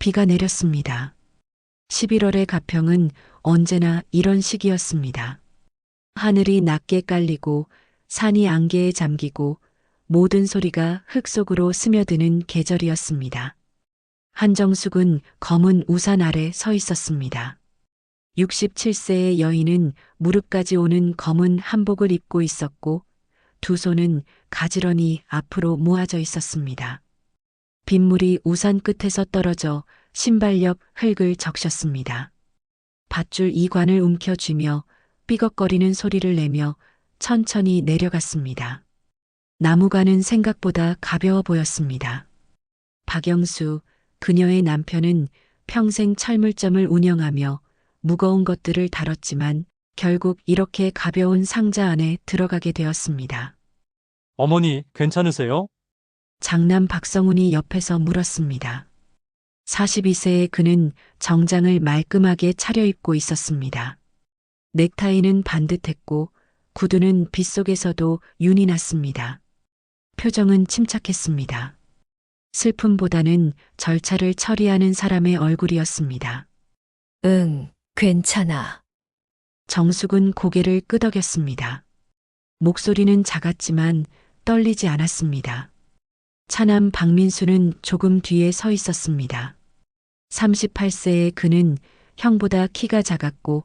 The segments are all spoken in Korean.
비가 내렸습니다. 11월의 가평은 언제나 이런 시기였습니다. 하늘이 낮게 깔리고 산이 안개에 잠기고 모든 소리가 흙 속으로 스며드는 계절이었습니다. 한정숙은 검은 우산 아래 서 있었습니다. 67세의 여인은 무릎까지 오는 검은 한복을 입고 있었고 두 손은 가지런히 앞으로 모아져 있었습니다. 빗물이 우산 끝에서 떨어져 신발 옆 흙을 적셨습니다. 밧줄 이관을 움켜쥐며 삐걱거리는 소리를 내며 천천히 내려갔습니다. 나무관은 생각보다 가벼워 보였습니다. 박영수, 그녀의 남편은 평생 철물점을 운영하며 무거운 것들을 다뤘지만 결국 이렇게 가벼운 상자 안에 들어가게 되었습니다. 어머니, 괜찮으세요? 장남 박성훈이 옆에서 물었습니다. 42세의 그는 정장을 말끔하게 차려입고 있었습니다. 넥타이는 반듯했고 구두는 빗속에서도 윤이 났습니다. 표정은 침착했습니다. 슬픔보다는 절차를 처리하는 사람의 얼굴이었습니다. 응, 괜찮아. 정숙은 고개를 끄덕였습니다. 목소리는 작았지만 떨리지 않았습니다. 차남 박민수는 조금 뒤에 서 있었습니다. 38세의 그는 형보다 키가 작았고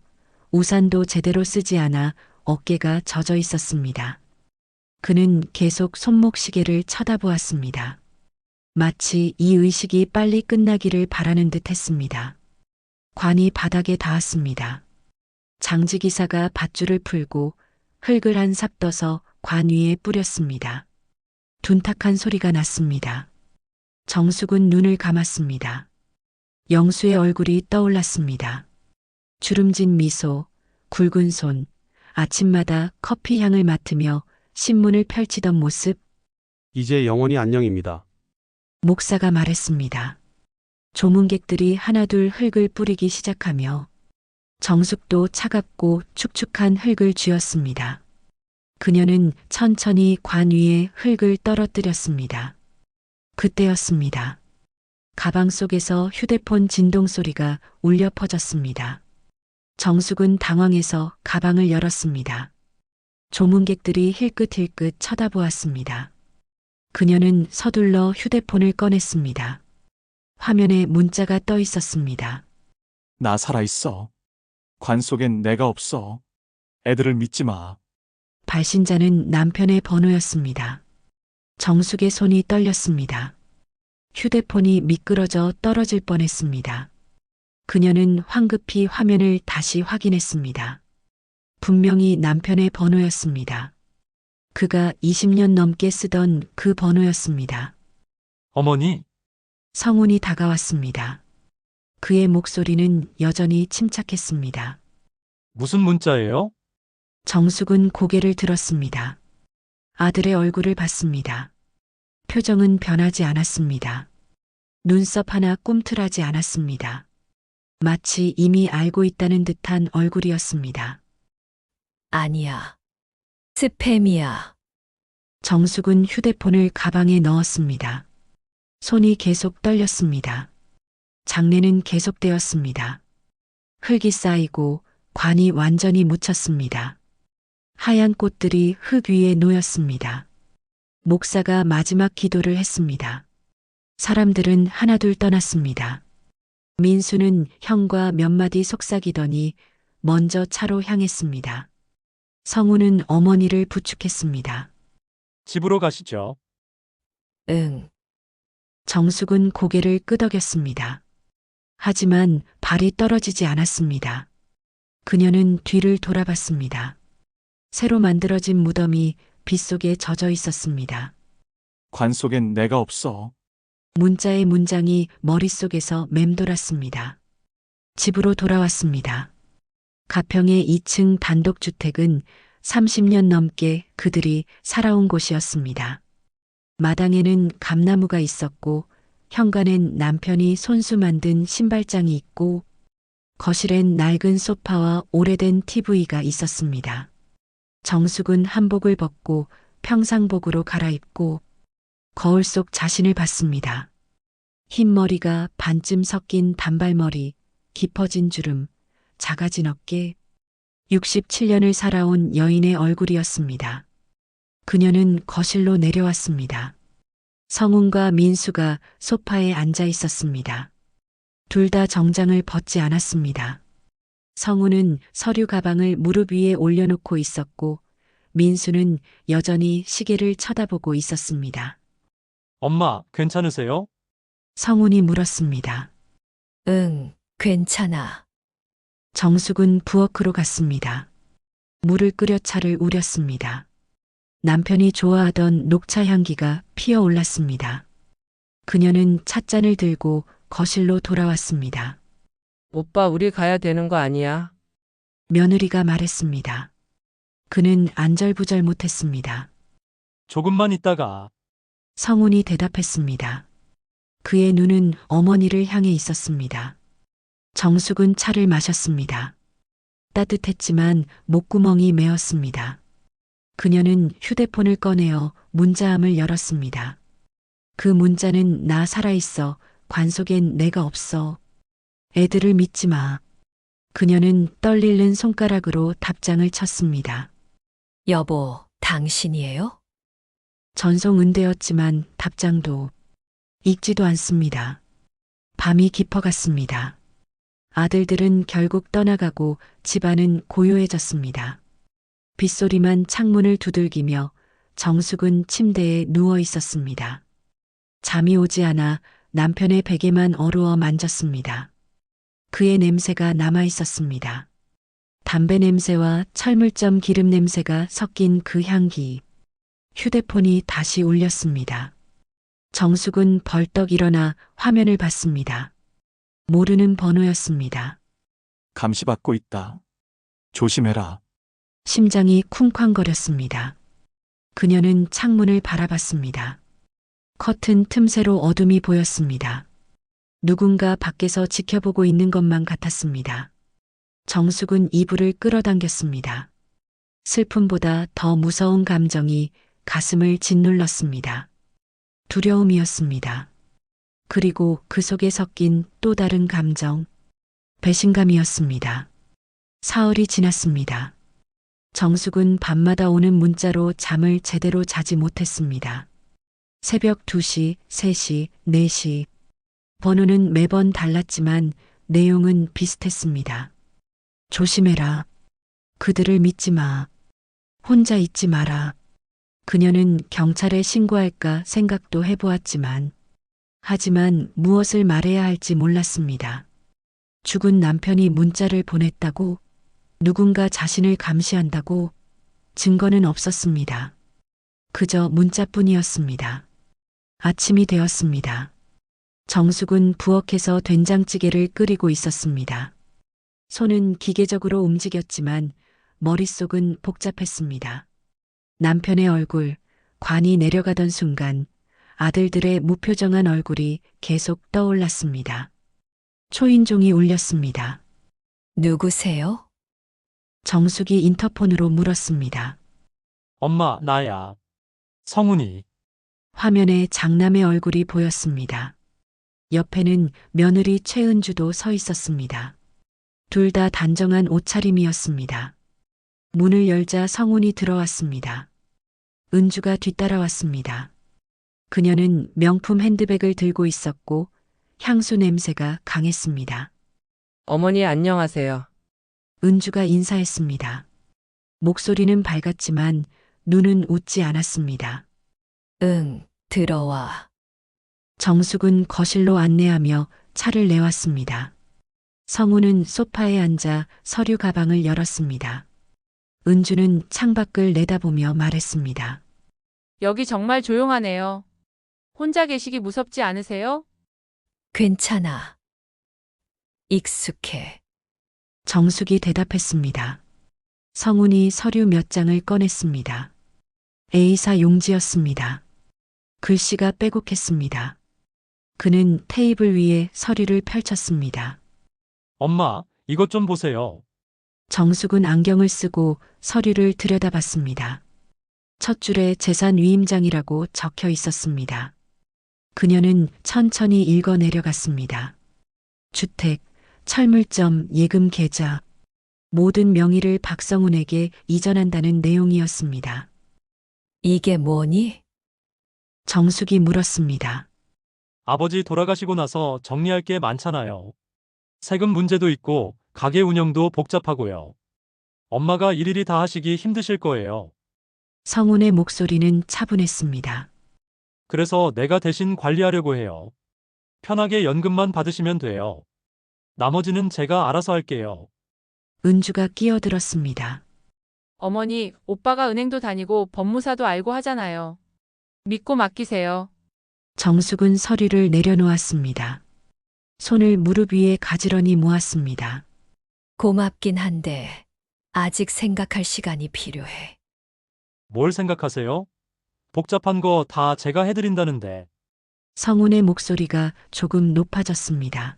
우산도 제대로 쓰지 않아 어깨가 젖어 있었습니다. 그는 계속 손목시계를 쳐다보았습니다. 마치 이 의식이 빨리 끝나기를 바라는 듯 했습니다. 관이 바닥에 닿았습니다. 장지기사가 밧줄을 풀고 흙을 한 삽 떠서 관 위에 뿌렸습니다. 둔탁한 소리가 났습니다. 정숙은 눈을 감았습니다. 영수의 얼굴이 떠올랐습니다. 주름진 미소, 굵은 손, 아침마다 커피 향을 맡으며 신문을 펼치던 모습, 이제 영원히 안녕입니다. 목사가 말했습니다. 조문객들이 하나둘 흙을 뿌리기 시작하며 정숙도 차갑고 축축한 흙을 쥐었습니다. 그녀는 천천히 관 위에 흙을 떨어뜨렸습니다. 그때였습니다. 가방 속에서 휴대폰 진동 소리가 울려 퍼졌습니다. 정숙은 당황해서 가방을 열었습니다. 조문객들이 힐끗힐끗 쳐다보았습니다. 그녀는 서둘러 휴대폰을 꺼냈습니다. 화면에 문자가 떠 있었습니다. 나 살아있어. 관 속엔 내가 없어. 애들을 믿지 마. 발신자는 남편의 번호였습니다. 정숙의 손이 떨렸습니다. 휴대폰이 미끄러져 떨어질 뻔했습니다. 그녀는 황급히 화면을 다시 확인했습니다. 분명히 남편의 번호였습니다. 그가 20년 넘게 쓰던 그 번호였습니다. 어머니, 성훈이 다가왔습니다. 그의 목소리는 여전히 침착했습니다. 무슨 문자예요? 정숙은 고개를 들었습니다. 아들의 얼굴을 봤습니다. 표정은 변하지 않았습니다. 눈썹 하나 꿈틀하지 않았습니다. 마치 이미 알고 있다는 듯한 얼굴이었습니다. 아니야. 스팸이야. 정숙은 휴대폰을 가방에 넣었습니다. 손이 계속 떨렸습니다. 장례는 계속되었습니다. 흙이 쌓이고 관이 완전히 묻혔습니다. 하얀 꽃들이 흙 위에 놓였습니다. 목사가 마지막 기도를 했습니다. 사람들은 하나둘 떠났습니다. 민수는 형과 몇 마디 속삭이더니 먼저 차로 향했습니다. 성우는 어머니를 부축했습니다. 집으로 가시죠. 응. 정숙은 고개를 끄덕였습니다. 하지만 발이 떨어지지 않았습니다. 그녀는 뒤를 돌아봤습니다. 새로 만들어진 무덤이 빗속에 젖어 있었습니다. 관 속엔 내가 없어. 문자의 문장이 머릿속에서 맴돌았습니다. 집으로 돌아왔습니다. 가평의 2층 단독주택은 30년 넘게 그들이 살아온 곳이었습니다. 마당에는 감나무가 있었고 현관엔 남편이 손수 만든 신발장이 있고 거실엔 낡은 소파와 오래된 TV가 있었습니다. 정숙은 한복을 벗고 평상복으로 갈아입고 거울 속 자신을 봤습니다. 흰 머리가 반쯤 섞인 단발머리, 깊어진 주름, 작아진 어깨, 67년을 살아온 여인의 얼굴이었습니다. 그녀는 거실로 내려왔습니다. 성훈과 민수가 소파에 앉아 있었습니다. 둘 다 정장을 벗지 않았습니다. 성훈은 서류 가방을 무릎 위에 올려놓고 있었고 민수는 여전히 시계를 쳐다보고 있었습니다. 엄마, 괜찮으세요? 성훈이 물었습니다. 응, 괜찮아. 정숙은 부엌으로 갔습니다. 물을 끓여 차를 우렸습니다. 남편이 좋아하던 녹차 향기가 피어올랐습니다. 그녀는 찻잔을 들고 거실로 돌아왔습니다. 오빠, 우리 가야 되는 거 아니야? 며느리가 말했습니다. 그는 안절부절 못했습니다. 조금만 있다가. 성훈이 대답했습니다. 그의 눈은 어머니를 향해 있었습니다. 정숙은 차를 마셨습니다. 따뜻했지만 목구멍이 메었습니다. 그녀는 휴대폰을 꺼내어 문자함을 열었습니다. 그 문자는 나 살아있어. 관 속엔 내가 없어. 애들을 믿지 마. 그녀는 떨리는 손가락으로 답장을 쳤습니다. 여보, 당신이에요? 전송 은대였지만 답장도 읽지도 않습니다. 밤이 깊어갔습니다. 아들들은 결국 떠나가고 집안은 고요해졌습니다. 빗소리만 창문을 두들기며 정숙은 침대에 누워 있었습니다. 잠이 오지 않아 남편의 베개만 어루어 만졌습니다. 그의 냄새가 남아 있었습니다. 담배 냄새와 철물점 기름 냄새가 섞인 그 향기. 휴대폰이 다시 울렸습니다. 정숙은 벌떡 일어나 화면을 봤습니다. 모르는 번호였습니다. 감시받고 있다. 조심해라. 심장이 쿵쾅거렸습니다. 그녀는 창문을 바라봤습니다. 커튼 틈새로 어둠이 보였습니다. 누군가 밖에서 지켜보고 있는 것만 같았습니다. 정숙은 이불을 끌어당겼습니다. 슬픔보다 더 무서운 감정이 가슴을 짓눌렀습니다. 두려움이었습니다. 그리고 그 속에 섞인 또 다른 감정, 배신감이었습니다. 사흘이 지났습니다. 정숙은 밤마다 오는 문자로 잠을 제대로 자지 못했습니다. 새벽 2시, 3시, 4시. 번호는 매번 달랐지만 내용은 비슷했습니다. 조심해라. 그들을 믿지 마. 혼자 있지 마라. 그녀는 경찰에 신고할까 생각도 해보았지만, 하지만 무엇을 말해야 할지 몰랐습니다. 죽은 남편이 문자를 보냈다고, 누군가 자신을 감시한다고, 증거는 없었습니다. 그저 문자뿐이었습니다. 아침이 되었습니다. 정숙은 부엌에서 된장찌개를 끓이고 있었습니다. 손은 기계적으로 움직였지만 머릿속은 복잡했습니다. 남편의 얼굴, 관이 내려가던 순간 아들들의 무표정한 얼굴이 계속 떠올랐습니다. 초인종이 울렸습니다. 누구세요? 정숙이 인터폰으로 물었습니다. 엄마, 나야. 성훈이. 화면에 장남의 얼굴이 보였습니다. 옆에는 며느리 최은주도 서 있었습니다. 둘 다 단정한 옷차림이었습니다. 문을 열자 성훈이 들어왔습니다. 은주가 뒤따라왔습니다. 그녀는 명품 핸드백을 들고 있었고 향수 냄새가 강했습니다. 어머니, 안녕하세요. 은주가 인사했습니다. 목소리는 밝았지만 눈은 웃지 않았습니다. 응, 들어와. 정숙은 거실로 안내하며 차를 내왔습니다. 성우는 소파에 앉아 서류 가방을 열었습니다. 은주는 창밖을 내다보며 말했습니다. 여기 정말 조용하네요. 혼자 계시기 무섭지 않으세요? 괜찮아. 익숙해. 정숙이 대답했습니다. 성훈이 서류 몇 장을 꺼냈습니다. A사 용지였습니다. 글씨가 빼곡했습니다. 그는 테이블 위에 서류를 펼쳤습니다. 엄마, 이것 좀 보세요. 정숙은 안경을 쓰고 서류를 들여다봤습니다. 첫 줄에 재산 위임장이라고 적혀 있었습니다. 그녀는 천천히 읽어 내려갔습니다. 주택, 철물점, 예금 계좌. 모든 명의를 박성훈에게 이전한다는 내용이었습니다. 이게 뭐니? 정숙이 물었습니다. 아버지 돌아가시고 나서 정리할 게 많잖아요. 세금 문제도 있고 가게 운영도 복잡하고요. 엄마가 일일이 다 하시기 힘드실 거예요. 성훈의 목소리는 차분했습니다. 그래서 내가 대신 관리하려고 해요. 편하게 연금만 받으시면 돼요. 나머지는 제가 알아서 할게요. 은주가 끼어들었습니다. 어머니, 오빠가 은행도 다니고 법무사도 알고 하잖아요. 믿고 맡기세요. 정숙은 서류를 내려놓았습니다. 손을 무릎 위에 가지런히 모았습니다. 고맙긴 한데 아직 생각할 시간이 필요해. 뭘 생각하세요? 복잡한 거 다 제가 해드린다는데. 성훈의 목소리가 조금 높아졌습니다.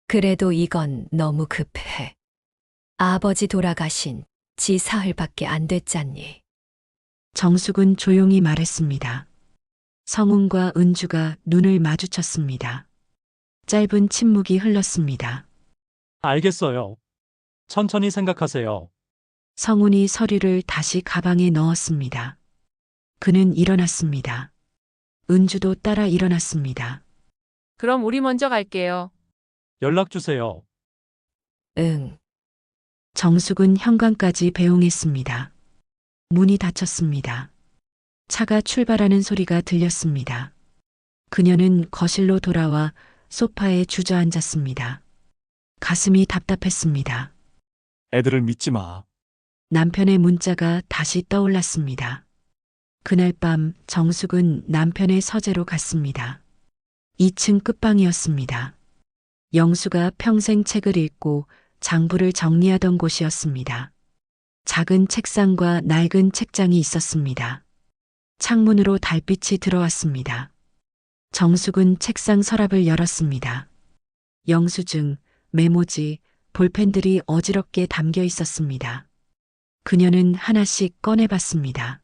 그래도 이건 너무 급해. 아버지 돌아가신 지 사흘밖에 안 됐잖니. 정숙은 조용히 말했습니다. 성훈과 은주가 눈을 마주쳤습니다. 짧은 침묵이 흘렀습니다. 알겠어요. 천천히 생각하세요. 성훈이 서류를 다시 가방에 넣었습니다. 그는 일어났습니다. 은주도 따라 일어났습니다. 그럼 우리 먼저 갈게요. 연락 주세요. 응. 정숙은 현관까지 배웅했습니다. 문이 닫혔습니다. 차가 출발하는 소리가 들렸습니다. 그녀는 거실로 돌아와 소파에 주저앉았습니다. 가슴이 답답했습니다. 애들을 믿지 마. 남편의 문자가 다시 떠올랐습니다. 그날 밤 정숙은 남편의 서재로 갔습니다. 2층 끝방이었습니다. 영수가 평생 책을 읽고 장부를 정리하던 곳이었습니다. 작은 책상과 낡은 책장이 있었습니다. 창문으로 달빛이 들어왔습니다. 정숙은 책상 서랍을 열었습니다. 영수증, 메모지, 볼펜들이 어지럽게 담겨 있었습니다. 그녀는 하나씩 꺼내봤습니다.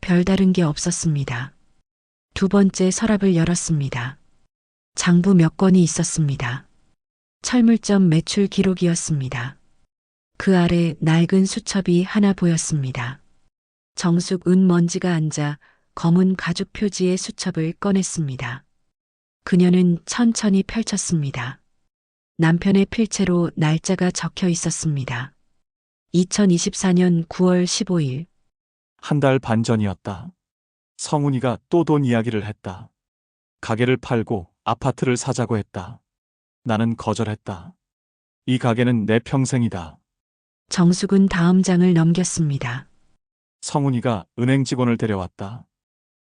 별다른 게 없었습니다. 두 번째 서랍을 열었습니다. 장부 몇 건이 있었습니다. 철물점 매출 기록이었습니다. 그 아래 낡은 수첩이 하나 보였습니다. 정숙 은먼지가 앉아 검은 가죽 표지의 수첩을 꺼냈습니다. 그녀는 천천히 펼쳤습니다. 남편의 필체로 날짜가 적혀 있었습니다. 2024년 9월 15일. 한 달 반 전이었다. 성훈이가 또 돈 이야기를 했다. 가게를 팔고 아파트를 사자고 했다. 나는 거절했다. 이 가게는 내 평생이다. 정숙은 다음 장을 넘겼습니다. 성훈이가 은행 직원을 데려왔다.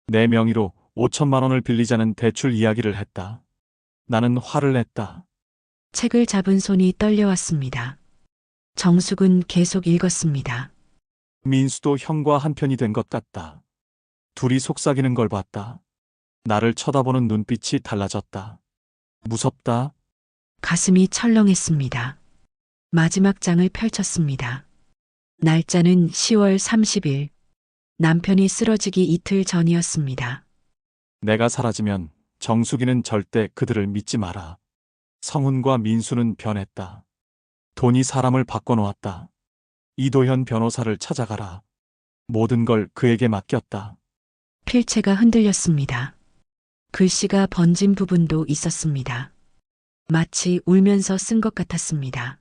내 명의로 5천만 원을 빌리자는 대출 이야기를 했다. 나는 화를 냈다. 책을 잡은 손이 떨려왔습니다. 정숙은 계속 읽었습니다. 민수도 형과 한편이 된 것 같다. 둘이 속삭이는 걸 봤다. 나를 쳐다보는 눈빛이 달라졌다. 무섭다. 가슴이 철렁했습니다. 마지막 장을 펼쳤습니다. 날짜는 10월 30일. 남편이 쓰러지기 이틀 전이었습니다. 내가 사라지면 정숙이는 절대 그들을 믿지 마라. 성훈과 민수는 변했다. 돈이 사람을 바꿔놓았다. 이도현 변호사를 찾아가라. 모든 걸 그에게 맡겼다. 필체가 흔들렸습니다. 글씨가 번진 부분도 있었습니다. 마치 울면서 쓴 것 같았습니다.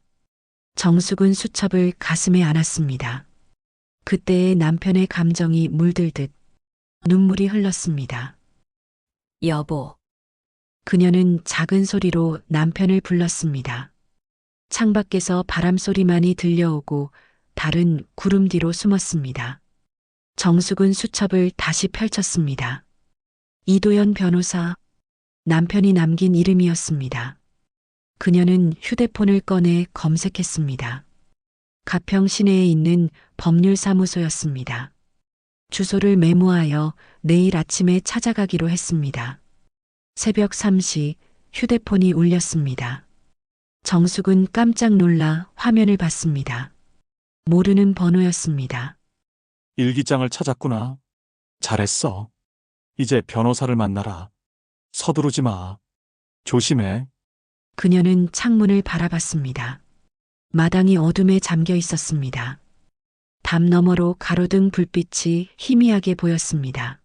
정숙은 수첩을 가슴에 안았습니다. 그때의 남편의 감정이 물들듯 눈물이 흘렀습니다. 여보, 그녀는 작은 소리로 남편을 불렀습니다. 창밖에서 바람 소리만이 들려오고 달은 구름 뒤로 숨었습니다. 정숙은 수첩을 다시 펼쳤습니다. 이도현 변호사, 남편이 남긴 이름이었습니다. 그녀는 휴대폰을 꺼내 검색했습니다. 가평 시내에 있는 법률사무소였습니다. 주소를 메모하여 내일 아침에 찾아가기로 했습니다. 새벽 3시 휴대폰이 울렸습니다. 정숙은 깜짝 놀라 화면을 봤습니다. 모르는 번호였습니다. 일기장을 찾았구나. 잘했어. 이제 변호사를 만나라. 서두르지 마. 조심해. 그녀는 창문을 바라봤습니다. 마당이 어둠에 잠겨 있었습니다. 담 너머로 가로등 불빛이 희미하게 보였습니다.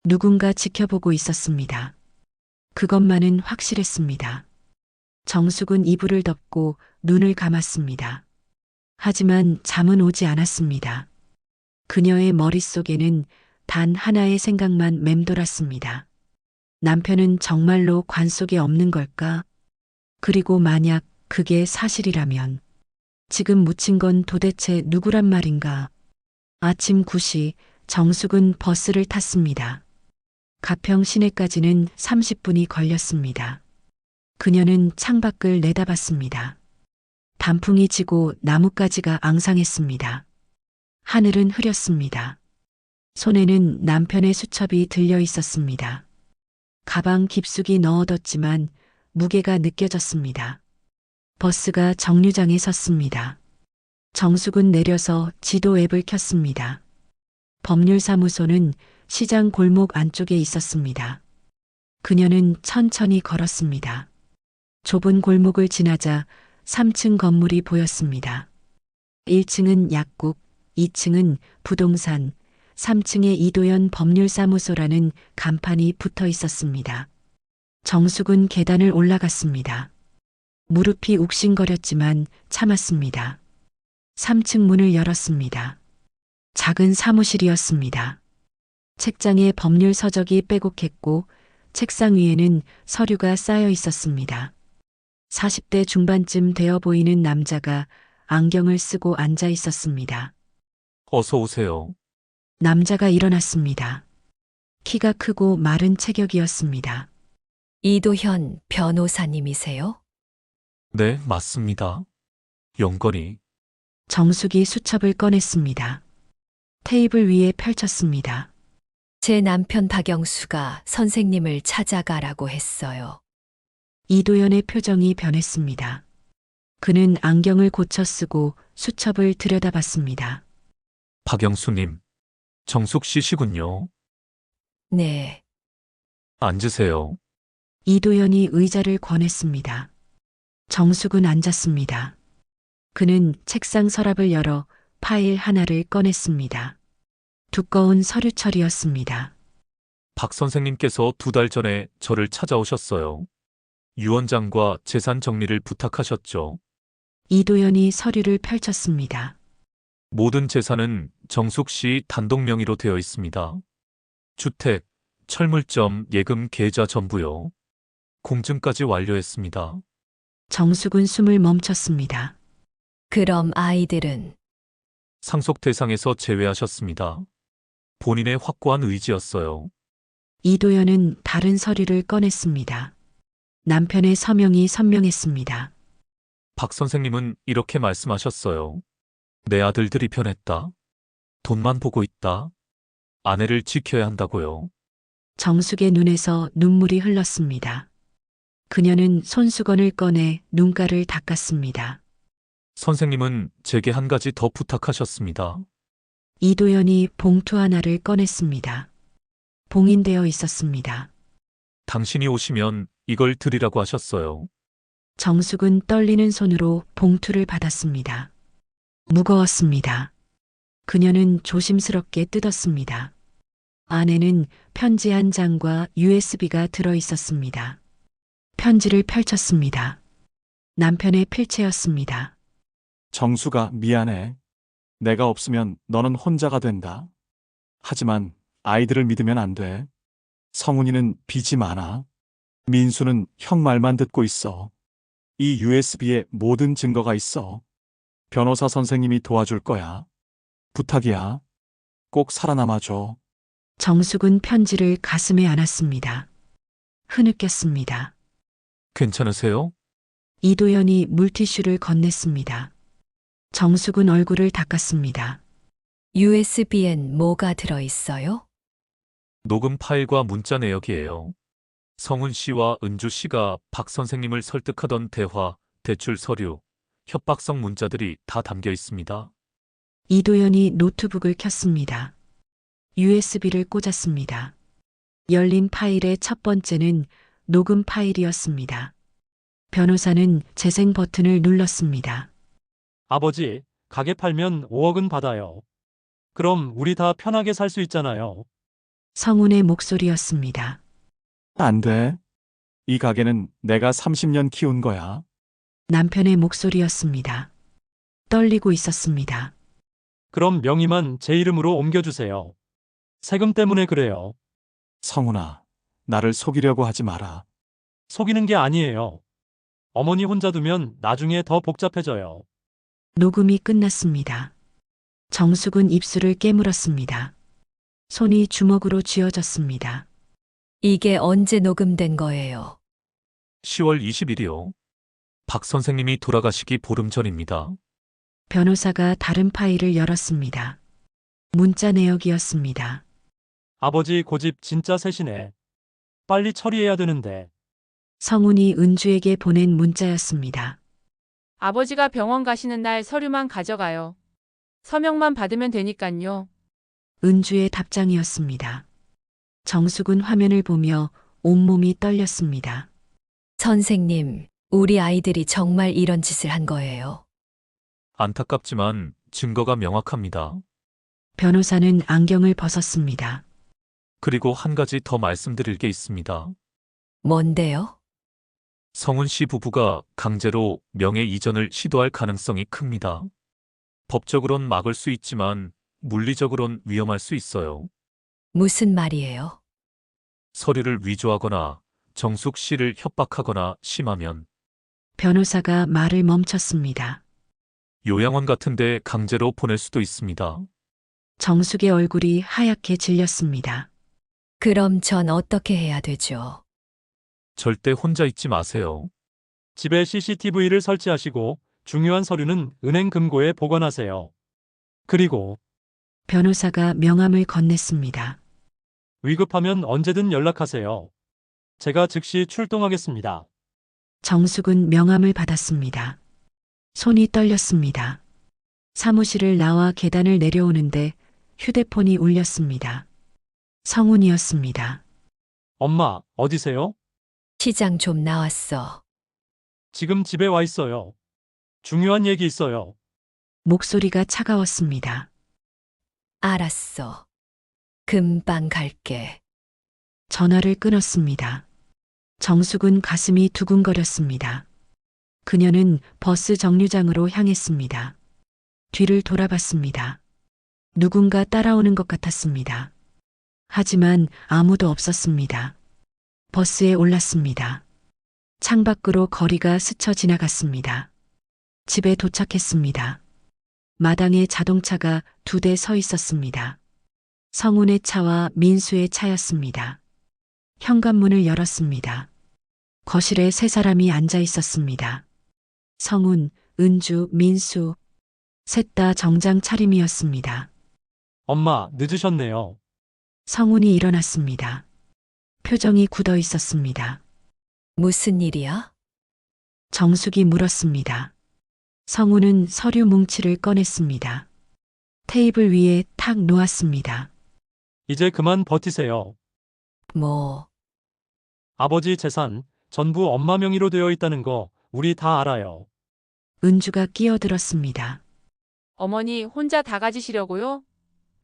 누군가 지켜보고 있었습니다. 그것만은 확실했습니다. 정숙은 이불을 덮고 눈을 감았습니다. 하지만 잠은 오지 않았습니다. 그녀의 머릿속에는 단 하나의 생각만 맴돌았습니다. 남편은 정말로 관 속에 없는 걸까? 그리고 만약 그게 사실이라면 지금 묻힌 건 도대체 누구란 말인가? 아침 9시 정숙은 버스를 탔습니다. 가평 시내까지는 30분이 걸렸습니다. 그녀는 창밖을 내다봤습니다. 단풍이 지고 나뭇가지가 앙상했습니다. 하늘은 흐렸습니다. 손에는 남편의 수첩이 들려 있었습니다. 가방 깊숙이 넣어뒀지만 무게가 느껴졌습니다. 버스가 정류장에 섰습니다. 정숙은 내려서 지도 앱을 켰습니다. 법률사무소는 시장 골목 안쪽에 있었습니다. 그녀는 천천히 걸었습니다. 좁은 골목을 지나자 3층 건물이 보였습니다. 1층은 약국, 2층은 부동산, 3층에 이도연 법률사무소라는 간판이 붙어 있었습니다. 정숙은 계단을 올라갔습니다. 무릎이 욱신거렸지만 참았습니다. 3층 문을 열었습니다. 작은 사무실이었습니다. 책장에 법률 서적이 빼곡했고 책상 위에는 서류가 쌓여 있었습니다. 40대 중반쯤 되어 보이는 남자가 안경을 쓰고 앉아 있었습니다. 어서 오세요. 남자가 일어났습니다. 키가 크고 마른 체격이었습니다. 이도현 변호사님이세요? 네, 맞습니다. 영건이. 정숙이 수첩을 꺼냈습니다. 테이블 위에 펼쳤습니다. 제 남편 박영수가 선생님을 찾아가라고 했어요. 이도연의 표정이 변했습니다. 그는 안경을 고쳐 쓰고 수첩을 들여다봤습니다. 박영수님. 정숙 씨시군요. 네, 앉으세요. 이도연이 의자를 권했습니다. 정숙은 앉았습니다. 그는 책상 서랍을 열어 파일 하나를 꺼냈습니다. 두꺼운 서류철이었습니다. 박 선생님께서 2달 전에 저를 찾아오셨어요. 유언장과 재산 정리를 부탁하셨죠. 이도연이 서류를 펼쳤습니다. 모든 재산은 정숙 씨 단독 명의로 되어 있습니다. 주택, 철물점, 예금 계좌 전부요. 공증까지 완료했습니다. 정숙은 숨을 멈췄습니다. 그럼 아이들은 상속 대상에서 제외하셨습니다. 본인의 확고한 의지였어요. 이도연은 다른 서류를 꺼냈습니다. 남편의 서명이 선명했습니다. 박 선생님은 이렇게 말씀하셨어요. 내 아들들이 변했다. 돈만 보고 있다. 아내를 지켜야 한다고요. 정숙의 눈에서 눈물이 흘렀습니다. 그녀는 손수건을 꺼내 눈가를 닦았습니다. 선생님은 제게 한 가지 더 부탁하셨습니다. 이도연이 봉투 하나를 꺼냈습니다. 봉인되어 있었습니다. 당신이 오시면 이걸 드리라고 하셨어요. 정숙은 떨리는 손으로 봉투를 받았습니다. 무거웠습니다. 그녀는 조심스럽게 뜯었습니다. 안에는 편지 한 장과 USB가 들어 있었습니다. 편지를 펼쳤습니다. 남편의 필체였습니다. 정수가 미안해. 내가 없으면 너는 혼자가 된다. 하지만 아이들을 믿으면 안 돼. 성훈이는 빚이 많아. 민수는 형 말만 듣고 있어. 이 USB에 모든 증거가 있어. 변호사 선생님이 도와줄 거야. 부탁이야. 꼭 살아남아줘. 정숙은 편지를 가슴에 안았습니다. 흐느꼈습니다. 괜찮으세요? 이도연이 물티슈를 건넸습니다. 정숙은 얼굴을 닦았습니다. USB엔 뭐가 들어있어요? 녹음 파일과 문자 내역이에요. 성훈 씨와 은주 씨가 박 선생님을 설득하던 대화, 대출 서류, 협박성 문자들이 다 담겨 있습니다. 이도연이 노트북을 켰습니다. USB를 꽂았습니다. 열린 파일의 첫 번째는 녹음 파일이었습니다. 변호사는 재생 버튼을 눌렀습니다. 아버지, 가게 팔면 5억은 받아요. 그럼 우리 다 편하게 살 수 있잖아요. 성운의 목소리였습니다. 안 돼. 이 가게는 내가 30년 키운 거야. 남편의 목소리였습니다. 떨리고 있었습니다. 그럼 명의만 제 이름으로 옮겨주세요. 세금 때문에 그래요. 성훈아, 나를 속이려고 하지 마라. 속이는 게 아니에요. 어머니 혼자 두면 나중에 더 복잡해져요. 녹음이 끝났습니다. 정숙은 입술을 깨물었습니다. 손이 주먹으로 쥐어졌습니다. 이게 언제 녹음된 거예요? 10월 20일이요. 박 선생님이 돌아가시기 보름 전입니다. 변호사가 다른 파일을 열었습니다. 문자 내역이었습니다. 아버지 고집 진짜 세시네. 빨리 처리해야 되는데. 성운이 은주에게 보낸 문자였습니다. 아버지가 병원 가시는 날 서류만 가져가요. 서명만 받으면 되니깐요. 은주의 답장이었습니다. 정숙은 화면을 보며 온몸이 떨렸습니다. 선생님, 우리 아이들이 정말 이런 짓을 한 거예요. 안타깝지만 증거가 명확합니다. 변호사는 안경을 벗었습니다. 그리고 한 가지 더 말씀드릴 게 있습니다. 뭔데요? 성훈 씨 부부가 강제로 명예 이전을 시도할 가능성이 큽니다. 법적으론 막을 수 있지만 물리적으론 위험할 수 있어요. 무슨 말이에요? 서류를 위조하거나 정숙 씨를 협박하거나 심하면 변호사가 말을 멈췄습니다. 요양원 같은 데 강제로 보낼 수도 있습니다. 정숙의 얼굴이 하얗게 질렸습니다. 그럼 전 어떻게 해야 되죠? 절대 혼자 있지 마세요. 집에 CCTV를 설치하시고 중요한 서류는 은행 금고에 보관하세요. 그리고 변호사가 명함을 건넸습니다. 위급하면 언제든 연락하세요. 제가 즉시 출동하겠습니다. 정숙은 명함을 받았습니다. 손이 떨렸습니다. 사무실을 나와 계단을 내려오는데 휴대폰이 울렸습니다. 성운이었습니다. 엄마, 어디세요? 시장 좀 나왔어. 지금 집에 와 있어요. 중요한 얘기 있어요. 목소리가 차가웠습니다. 알았어. 금방 갈게. 전화를 끊었습니다. 정숙은 가슴이 두근거렸습니다. 그녀는 버스 정류장으로 향했습니다. 뒤를 돌아봤습니다. 누군가 따라오는 것 같았습니다. 하지만 아무도 없었습니다. 버스에 올랐습니다. 창밖으로 거리가 스쳐 지나갔습니다. 집에 도착했습니다. 마당에 자동차가 2대 서 있었습니다. 성운의 차와 민수의 차였습니다. 현관문을 열었습니다. 거실에 3사람이 앉아 있었습니다. 성운, 은주, 민수. 셋 다 정장 차림이었습니다. 엄마, 늦으셨네요. 성운이 일어났습니다. 표정이 굳어 있었습니다. 무슨 일이야? 정숙이 물었습니다. 성운은 서류 뭉치를 꺼냈습니다. 테이블 위에 탁 놓았습니다. 이제 그만 버티세요. 뭐, 아버지 재산 전부 엄마 명의로 되어 있다는 거 우리 다 알아요. 은주가 끼어들었습니다. 어머니 혼자 다 가지시려고요?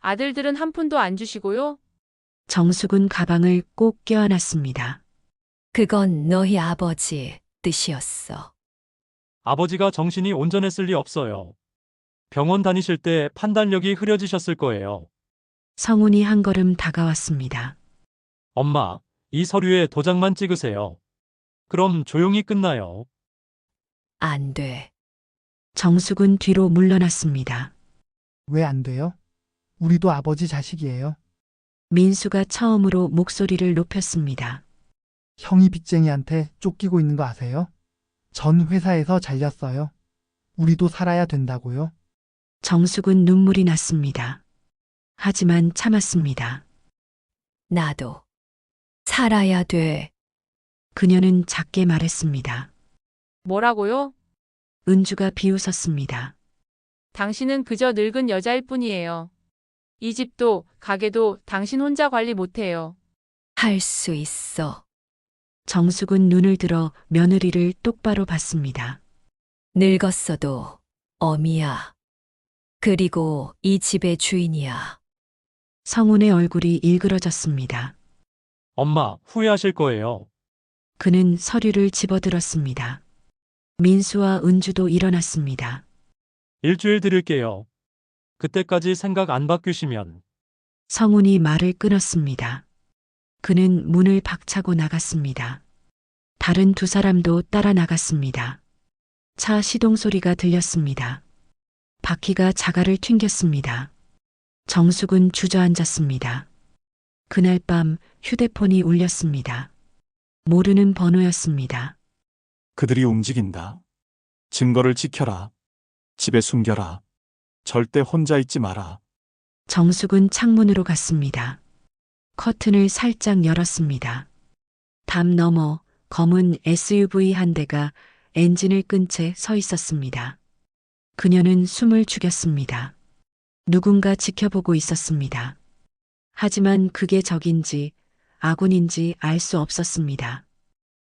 아들들은 한 푼도 안 주시고요? 정숙은 가방을 꼭 껴안았습니다. 그건 너희 아버지 뜻이었어. 아버지가 정신이 온전했을 리 없어요. 병원 다니실 때 판단력이 흐려지셨을 거예요. 성운이 한 걸음 다가왔습니다. 엄마, 이 서류에 도장만 찍으세요. 그럼 조용히 끝나요. 안 돼. 정숙은 뒤로 물러났습니다. 왜 안 돼요? 우리도 아버지 자식이에요. 민수가 처음으로 목소리를 높였습니다. 형이 빚쟁이한테 쫓기고 있는 거 아세요? 전 회사에서 잘렸어요. 우리도 살아야 된다고요. 정숙은 눈물이 났습니다. 하지만 참았습니다. 나도. 살아야 돼. 그녀는 작게 말했습니다. 뭐라고요? 은주가 비웃었습니다. 당신은 그저 늙은 여자일 뿐이에요. 이 집도 가게도 당신 혼자 관리 못해요. 할 수 있어. 정숙은 눈을 들어 며느리를 똑바로 봤습니다. 늙었어도 어미야. 그리고 이 집의 주인이야. 성훈의 얼굴이 일그러졌습니다. 엄마, 후회하실 거예요. 그는 서류를 집어들었습니다. 민수와 은주도 일어났습니다. 일주일 드릴게요. 그때까지 생각 안 바뀌시면 성훈이 말을 끊었습니다. 그는 문을 박차고 나갔습니다. 다른 두 사람도 따라 나갔습니다. 차 시동 소리가 들렸습니다. 바퀴가 자갈을 튕겼습니다. 정숙은 주저앉았습니다. 그날 밤 휴대폰이 울렸습니다. 모르는 번호였습니다. 그들이 움직인다. 증거를 지켜라. 집에 숨겨라. 절대 혼자 있지 마라. 정숙은 창문으로 갔습니다. 커튼을 살짝 열었습니다. 담 너머 검은 SUV 한 대가 엔진을 끈 채 서 있었습니다. 그녀는 숨을 죽였습니다. 누군가 지켜보고 있었습니다. 하지만 그게 적인지 아군인지 알 수 없었습니다.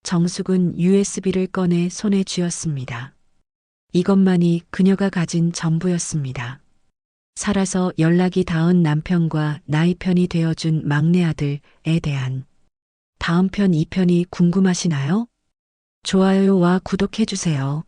정숙은 USB를 꺼내 손에 쥐었습니다. 이것만이 그녀가 가진 전부였습니다. 살아서 연락이 닿은 남편과 나의 편이 되어준 막내 아들에 대한 다음 편 2편이 궁금하시나요? 좋아요와 구독해주세요.